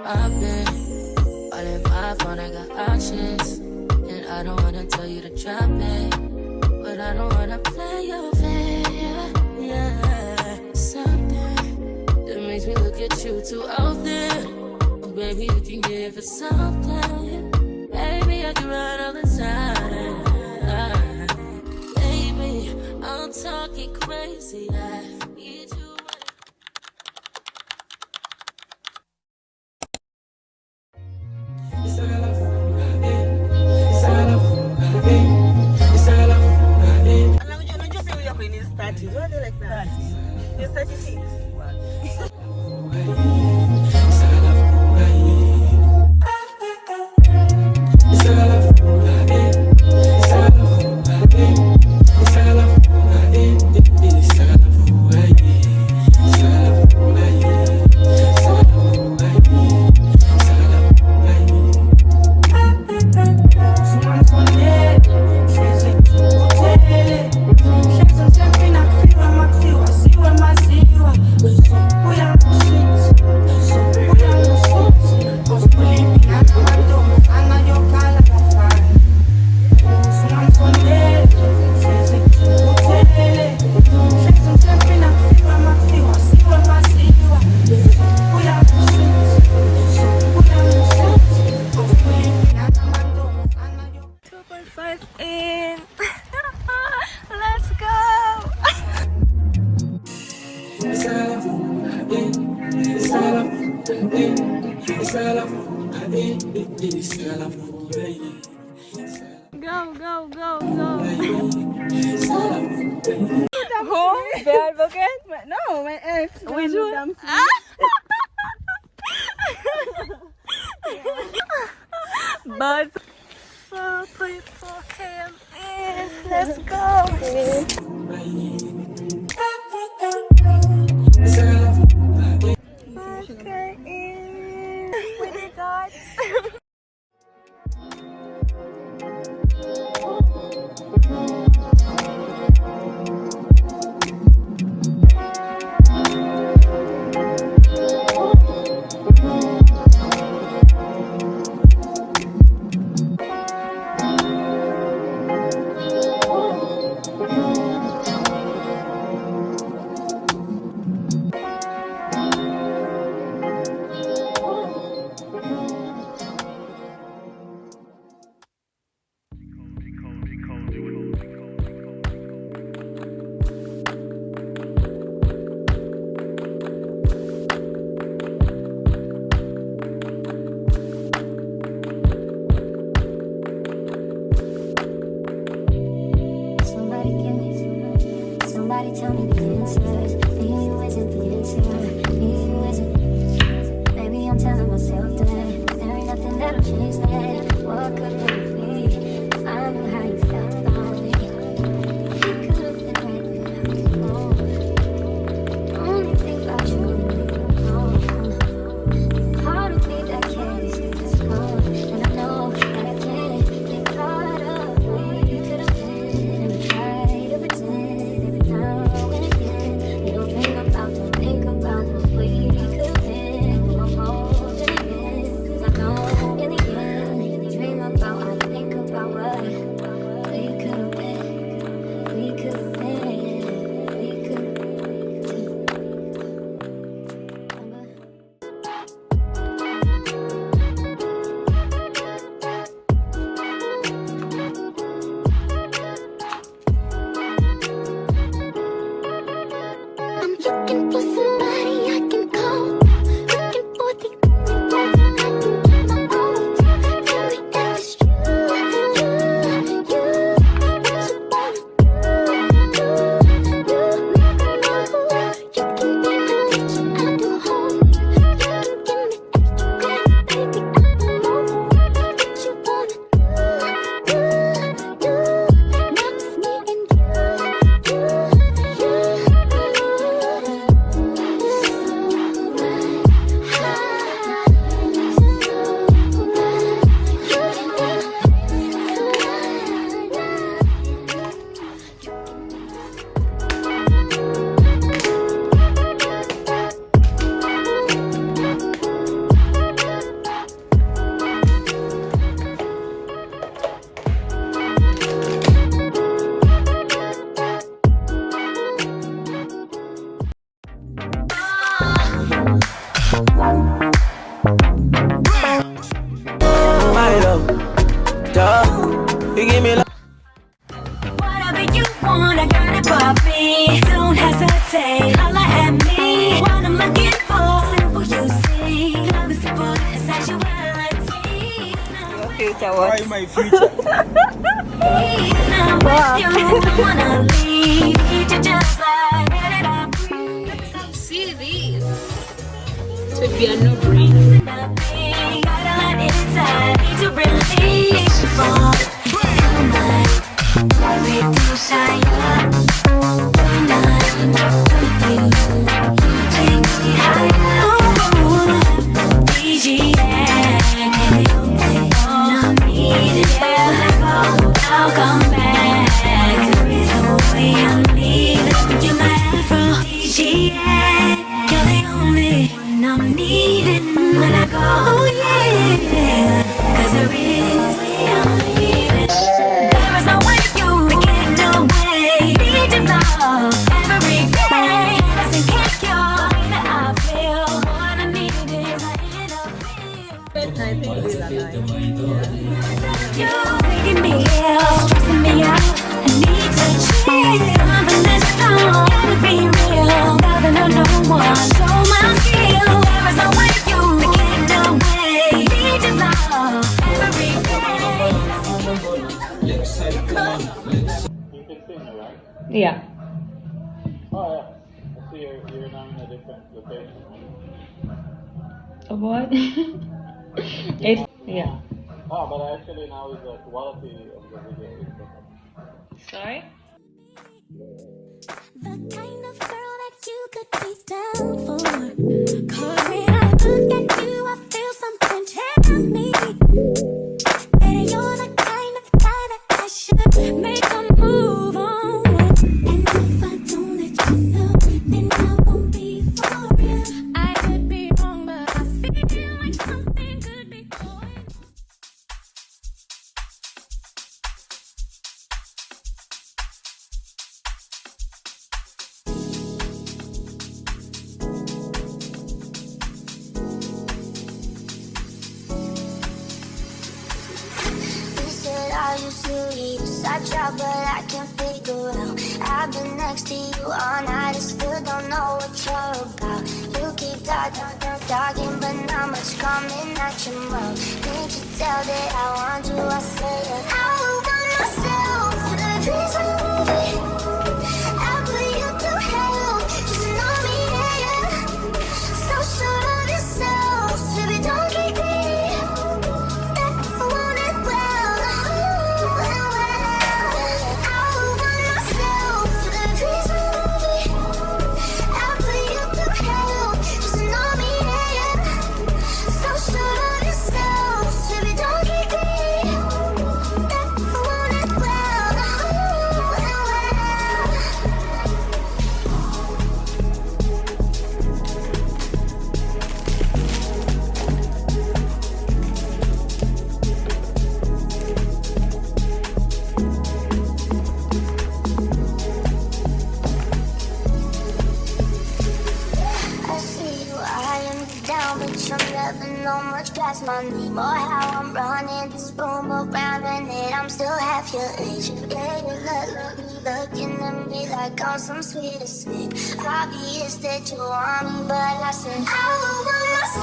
I've been all in my phone, I got options. And I don't wanna tell you to drop it, but I don't wanna play your fair. Yeah, something that makes me look at you too often. Oh, baby, you can give it something. Baby, I can run all the time. Baby, I'm talking crazy. I need you. What do you like that? You're 36. Go, go, go. Who? The advocate? No, my ex. Which one? But so people came in. Let's go. Okay, in with the dots. Somebody tell me the answers. Me and you isn't the answer. Me and you isn't. Maybe I'm telling myself that there ain't nothing that'll change that. What could it be if I knew how you felt about me? We could have been right without you. Only think about you and me alone. Part of me that can't see this gone, and I know that I can't get caught up. We could have been and tried to pretend. Don't think about what we could have been. I'm holding it My love, duh, you give me love. Whatever you want, I got it, Bobby. Don't hesitate, holla at me. What I'm looking for, simple you see. Love is simple, sexuality. Future Why what? my future? I'm with you, don't wanna leave. Need you just like that I breathe. See this? It would be a no-brainer. Gotta let it inside, need to release from your mind. Every too shy up, you take me higher. I'll come back. The way I'm leaving, you're my afro. You're the only one I'm needing when I go. Oh yeah, 'cause there is I'm leaving. There is no way you to get away. Need your love every day. Doesn't kick your that I feel. What I need is I end up you're making me ill, stressing me out. I need to chill. Something that's strong, gotta be real. Never know no one, show my skill. There is no way you to get away. Need your love every day. You can sing, right? Yeah. Oh, yeah. I see you're now in a different location. What? It's yeah. Oh, but actually now is the quality of the video is better. Sorry? The kind of girl that you could be down for. 'Cause when I look at you, I feel something change me. And you're the kind of guy that I should make a move on. And if I don't let you know, then I won't be for real. I could be wrong, but I feel like something could be going. You said, are you serious? I tried, but I can't figure out. I've been next to you all night, I still don't know what you're about. You keep talking, but not much coming out your mouth. Can't you tell that I want you? I say that I want myself for the dreams we're moving. I'll put you through hell, just know me, yeah. So sure of yourself, baby, don't keep greedy. I want it well, I want myself for the dreams we're moving. I'll put you through hell, just know me, yeah. So sure of yourself, baby, don't keep greedy. I want it well, I see you eyeing me down, but you never know much past my name or how I'm running this room around, and that I'm still half your age. Yeah, you look me looking at me like I'm some sweet escape. Obvious that you want me, but I said I want myself.